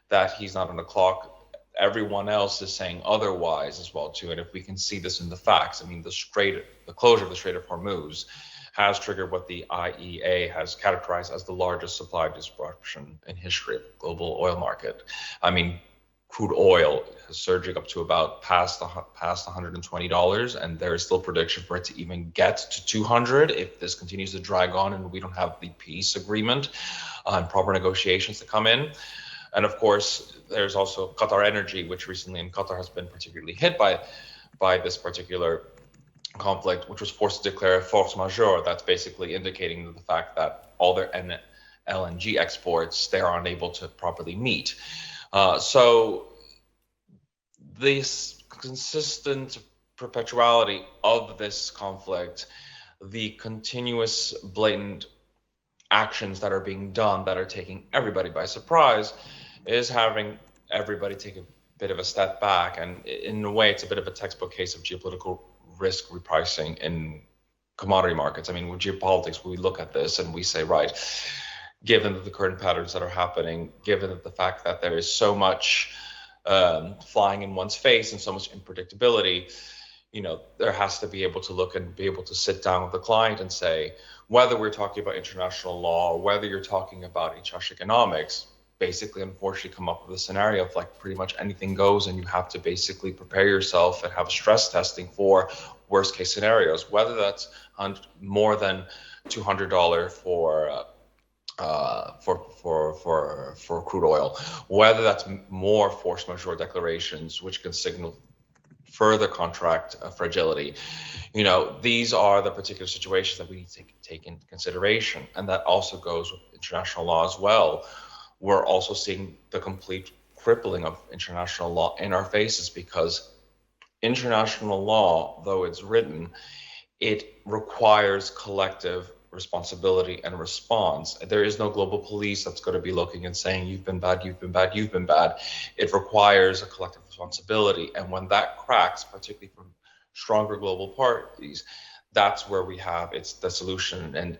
that he's not on the clock, everyone else is saying otherwise as well too. And if we can see this in the facts, I mean, the closure of the Strait of Hormuz has triggered what the IEA has categorized as the largest supply disruption in history of the global oil market. I mean, crude oil is surging up to about past $120, and there is still prediction for it to even get to 200 if this continues to drag on and we don't have the peace agreement and proper negotiations to come in. And of course, there's also Qatar Energy, which recently in Qatar has been particularly hit by this particular conflict, which was forced to declare force majeure. That's basically indicating the fact that all their LNG exports they are unable to properly meet. So this consistent perpetuality of this conflict, the continuous blatant actions that are being done that are taking everybody by surprise, is having everybody take a bit of a step back. And in a way, it's a bit of a textbook case of geopolitical risk repricing in commodity markets. I mean, with geopolitics, we look at this and we say, right, given the current patterns that are happening, given the fact that there is so much flying in one's face and so much unpredictability, there has to be able to look and be able to sit down with the client and say, whether we're talking about international law or whether you're talking about international economics, basically, unfortunately, come up with a scenario of like pretty much anything goes, and you have to basically prepare yourself and have stress testing for worst case scenarios, whether that's more than $200 for crude oil, whether that's more force majeure declarations, which can signal further contract fragility. These are the particular situations that we need to take into consideration, and that also goes with international law as well. We're also seeing the complete crippling of international law in our faces, because international law, though it's written, it requires collective responsibility and response. There is no global police that's going to be looking and saying, you've been bad, you've been bad, you've been bad. It requires a collective responsibility. And when that cracks, particularly from stronger global parties, that's where we have it's the solution. And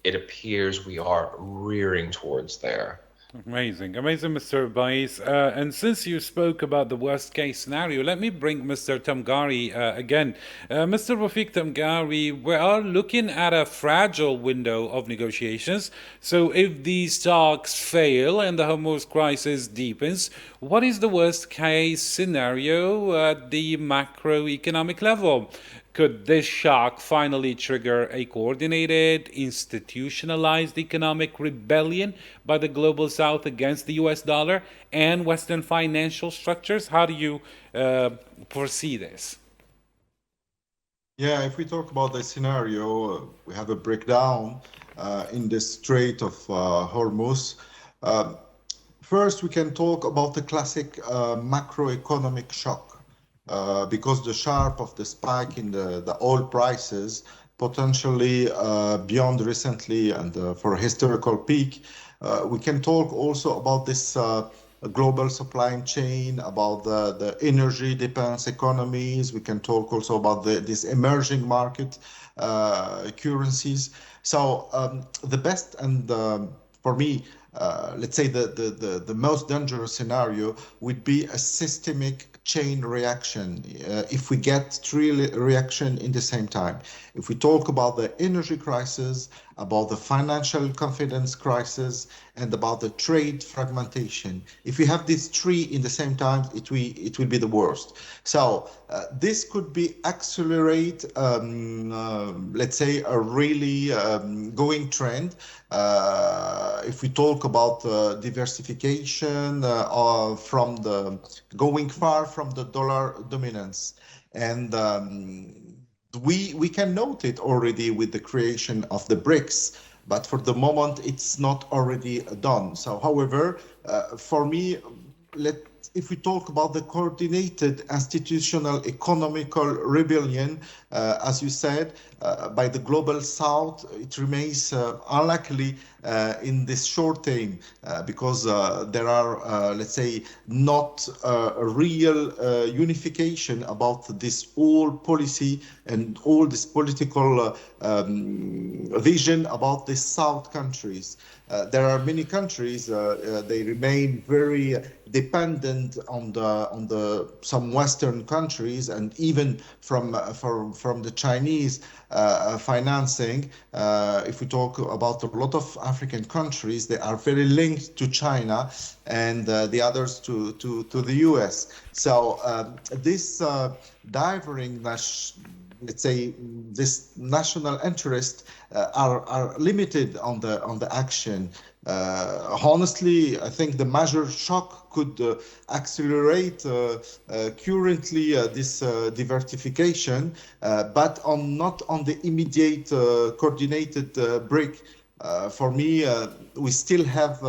it appears we are rearing towards there. Amazing, Mr. Bais. And since you spoke about the worst case scenario, let me bring Mr. Tamgari again. Mr. Rafiq Tamgari, we are looking at a fragile window of negotiations. So if these talks fail and the Hormuz crisis deepens, what is the worst case scenario at the macroeconomic level? Could this shock finally trigger a coordinated, institutionalized economic rebellion by the global South against the US dollar and Western financial structures? How do you foresee this? Yeah, if we talk about the scenario, we have a breakdown in the Strait of Hormuz. First, we can talk about the classic macroeconomic shock. Because the sharp of the spike in the oil prices, potentially beyond recently and for a historical peak, we can talk also about this global supply chain, about the energy dependence economies. We can talk also about this emerging market currencies. So the best and for me, let's say the most dangerous scenario would be a systemic chain reaction if we get three reaction in the same time. If we talk about the energy crisis, about the financial confidence crisis, and about the trade fragmentation, if we have these three in the same time, it will be the worst. So this could be accelerate, let's say, a really going trend. If we talk about diversification from the going far from the dollar dominance, and we can note it already with the creation of the BRICS, but for the moment it's not already done. So, however, for me, if we talk about the coordinated institutional economical rebellion, as you said, by the global south, it remains unlikely in this short term because there are, let's say, not a real unification about this whole policy and all this political vision about the south countries. There are many countries, they remain very dependent on some Western countries and even from the Chinese financing. If we talk about a lot of African countries, they are very linked to China and the others to the US. So this diverging, let's say, this national interest are limited on the action. Honestly, I think the major shock could accelerate currently this diversification, but not on the immediate coordinated break. For me, we still have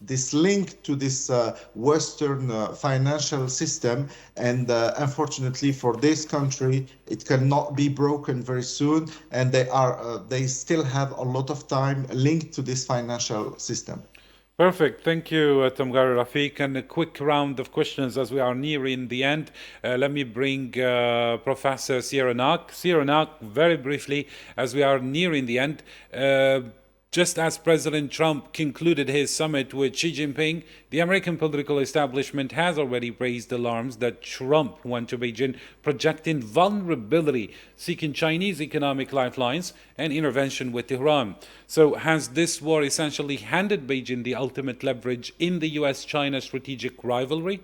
this link to this Western financial system, and unfortunately for this country, it cannot be broken very soon, and they still have a lot of time linked to this financial system. Perfect. Thank you, Tamgar Rafiq. And a quick round of questions as we are nearing the end. Let me bring Professor Sierra Nak. Sierra Nak, very briefly, as we are nearing the end, just as President Trump concluded his summit with Xi Jinping, the American political establishment has already raised alarms that Trump went to Beijing projecting vulnerability, seeking Chinese economic lifelines and intervention with Tehran. So has this war essentially handed Beijing the ultimate leverage in the US-China strategic rivalry?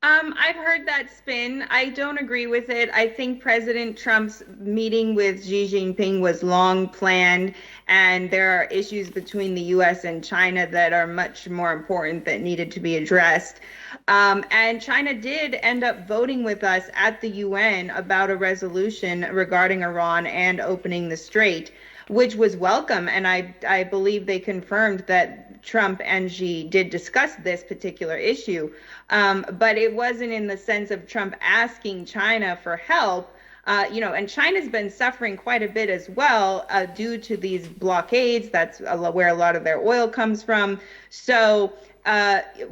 I've heard that spin. I don't agree with it. I think President Trump's meeting with Xi Jinping was long planned, and there are issues between the US and China that are much more important that needed to be addressed. And China did end up voting with us at the UN about a resolution regarding Iran and opening the strait, which was welcome. And I believe they confirmed that Trump and Xi did discuss this particular issue. But it wasn't in the sense of Trump asking China for help. And China's been suffering quite a bit as well due to these blockades. That's where a lot of their oil comes from. So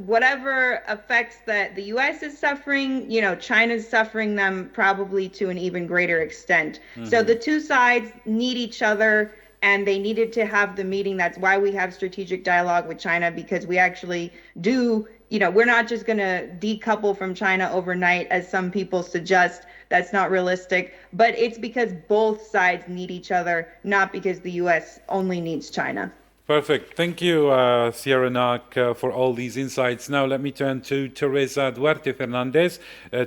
whatever effects that the US is suffering, China's suffering them probably to an even greater extent. Mm-hmm. So the two sides need each other, and they needed to have the meeting. That's why we have strategic dialogue with China, because we actually do, we're not just going to decouple from China overnight, as some people suggest. That's not realistic. But it's because both sides need each other, not because the US only needs China. Perfect. Thank you, Sierra Nak, for all these insights. Now let me turn to Teresa Duarte Fernandez.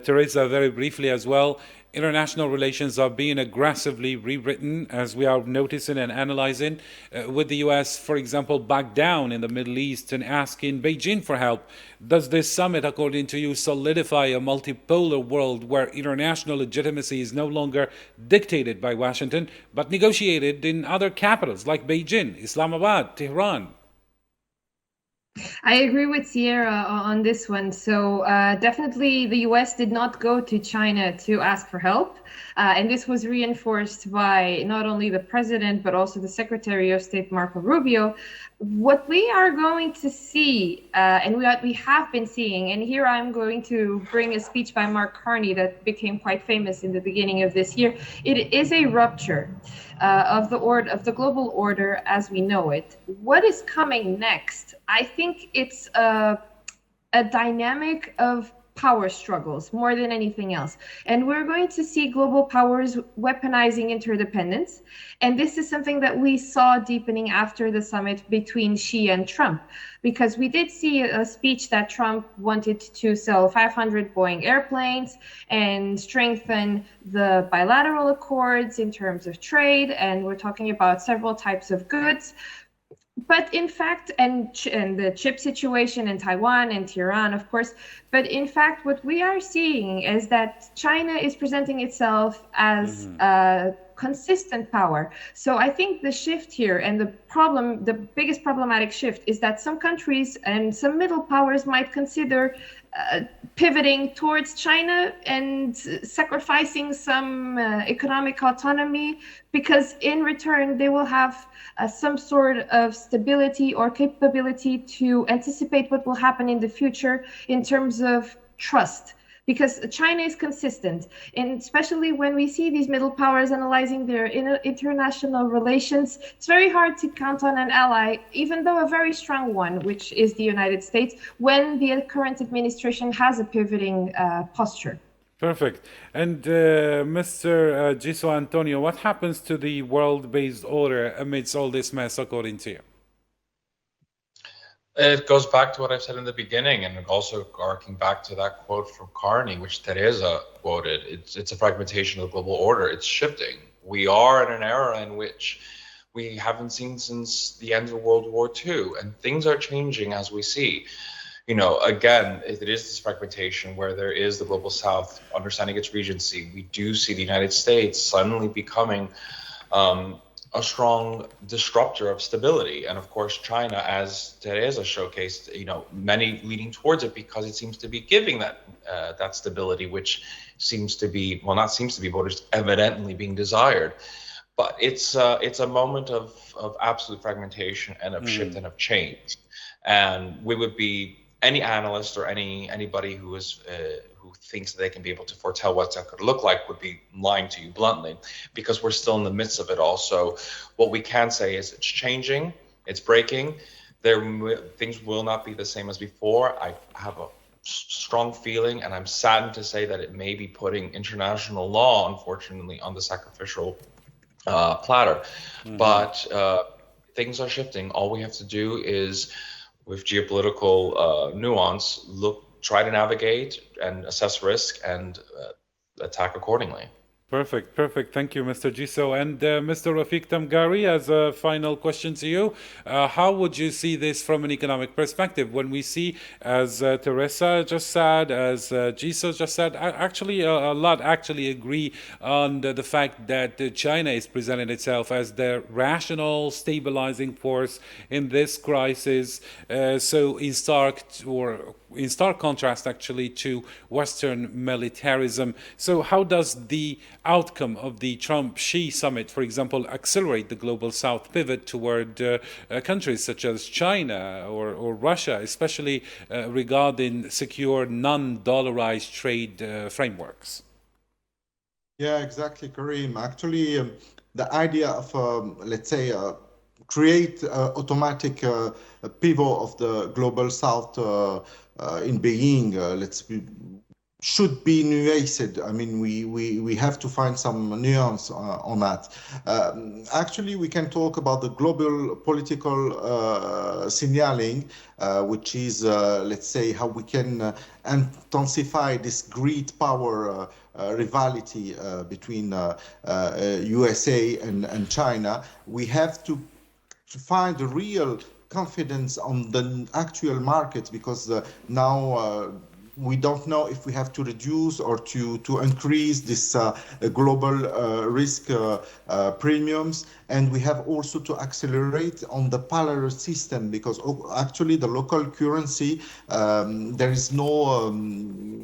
Teresa, very briefly as well. International relations are being aggressively rewritten, as we are noticing and analyzing, with the U.S., for example, back down in the Middle East and asking Beijing for help. Does this summit, according to you, solidify a multipolar world where international legitimacy is no longer dictated by Washington, but negotiated in other capitals like Beijing, Islamabad, Tehran? I agree with Sierra on this one. So definitely the US did not go to China to ask for help. And this was reinforced by not only the president, but also the Secretary of State, Marco Rubio. What we are going to see, and we have been seeing, and here I'm going to bring a speech by Mark Carney that became quite famous in the beginning of this year. It is a rupture of the global order as we know it. What is coming next? I think it's a dynamic of power struggles more than anything else. And we're going to see global powers weaponizing interdependence. And this is something that we saw deepening after the summit between Xi and Trump, because we did see a speech that Trump wanted to sell 500 Boeing airplanes and strengthen the bilateral accords in terms of trade. And we're talking about several types of goods. But in fact, and the chip situation in Taiwan and Tehran, of course, but in fact, what we are seeing is that China is presenting itself as a consistent power. So I think the shift here and the biggest problematic shift is that some countries and some middle powers might consider pivoting towards China and sacrificing some economic autonomy, because in return they will have some sort of stability or capability to anticipate what will happen in the future in terms of trust. Because China is consistent, and especially when we see these middle powers analyzing their international relations, it's very hard to count on an ally, even though a very strong one, which is the United States, when the current administration has a pivoting posture. Perfect. And Mr. Giso Antonio, what happens to the world-based order amidst all this mess, according to you? It goes back to what I've said in the beginning, and also harking back to that quote from Carney, which Teresa quoted. It's a fragmentation of the global order. It's shifting. We are in an era in which we haven't seen since the end of World War II, and things are changing as we see. Again, it is this fragmentation where there is the global South understanding its regency. We do see the United States suddenly becoming a strong disruptor of stability, and of course China, as Teresa showcased, many leading towards it because it seems to be giving that stability, which seems to be, well, not seems to be, but is evidently being desired. But it's a moment of absolute fragmentation and of shift and of change, and we would be, any analyst or anybody who thinks that they can be able to foretell what that could look like would be lying to you bluntly, because we're still in the midst of it all. So what we can say is it's changing, it's breaking. Things will not be the same as before. I have a strong feeling, and I'm saddened to say that it may be putting international law, unfortunately, on the sacrificial platter. But things are shifting. All we have to do is, with geopolitical nuance, try to navigate and assess risk and attack accordingly. Perfect. Thank you, Mr. Giso. And Mr. Rafiq Tamgari, as a final question to you, how would you see this from an economic perspective? When we see, as Teresa just said, as Giso just said, actually a lot actually agree on the fact that China is presenting itself as the rational, stabilizing force in this crisis. So in stark contrast, actually, to Western militarism. So how does the outcome of the Trump-Xi summit, for example, accelerate the global South pivot toward countries such as China or Russia, especially regarding secure non-dollarized trade frameworks? Yeah, exactly, Karim. Actually, the idea of, let's say, create automatic pivot of the global South in being, should be nuanced. I mean, we have to find some nuance on that. Actually, we can talk about the global political signaling, which is, let's say, how we can intensify this great power rivalry between USA and China. We have to find the real confidence on the actual market, because now we don't know if we have to reduce or to increase this global risk premiums, and we have also to accelerate on the parallel system, because actually the local currency, there is no,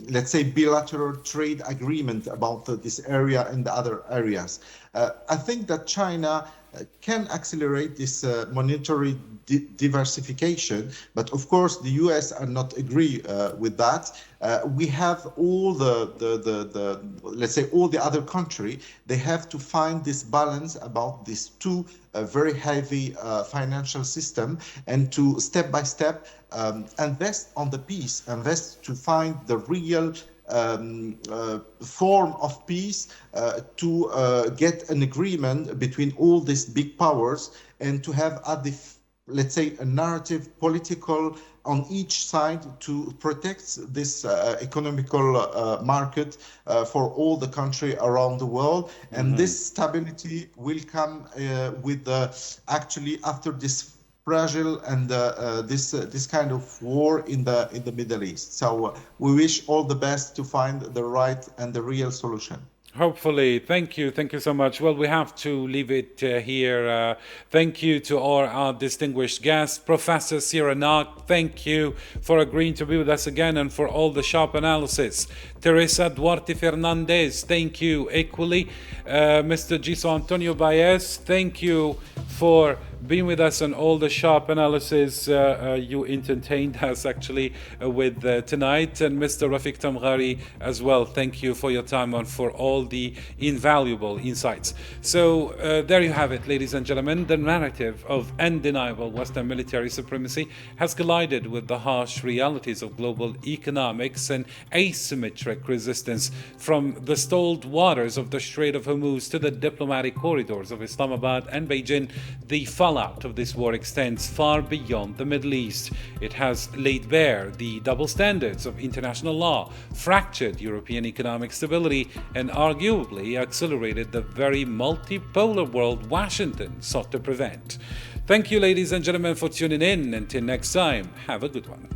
let's say, bilateral trade agreement about this area and the other areas. I think that China can accelerate this monetary diversification, but of course the US are not agree with that. We have all the let's say all the other country, they have to find this balance about these two very heavy financial system, and to step by step invest on the peace, invest to find the real form of peace, to get an agreement between all these big powers, and to have at the, let's say, a narrative political on each side to protect this economical market for all the country around the world. And this stability will come with actually after this fragile and this kind of war in the Middle East. So we wish all the best to find the right and the real solution. Hopefully. Thank you so much. Well, we have to leave it here. Thank you to all our distinguished guests. Professor Cyriaque, thank you for agreeing to be with us again and for all the sharp analysis. Teresa Duarte Fernandez, thank you equally. Mr. Giso Antonio Baez, thank you for being with us on all the sharp analysis you entertained us actually with tonight. And Mr. Rafiq Tamghari as well, thank you for your time and for all the invaluable insights. So there you have it, ladies and gentlemen. The narrative of undeniable Western military supremacy has collided with the harsh realities of global economics and asymmetric resistance, from the stalled waters of the Strait of Hormuz to the diplomatic corridors of Islamabad and Beijing. The fallout of this war extends far beyond the Middle East. It has laid bare the double standards of international law, fractured European economic stability, and arguably accelerated the very multipolar world Washington sought to prevent. Thank you, ladies and gentlemen, for tuning in. Until next time, have a good one.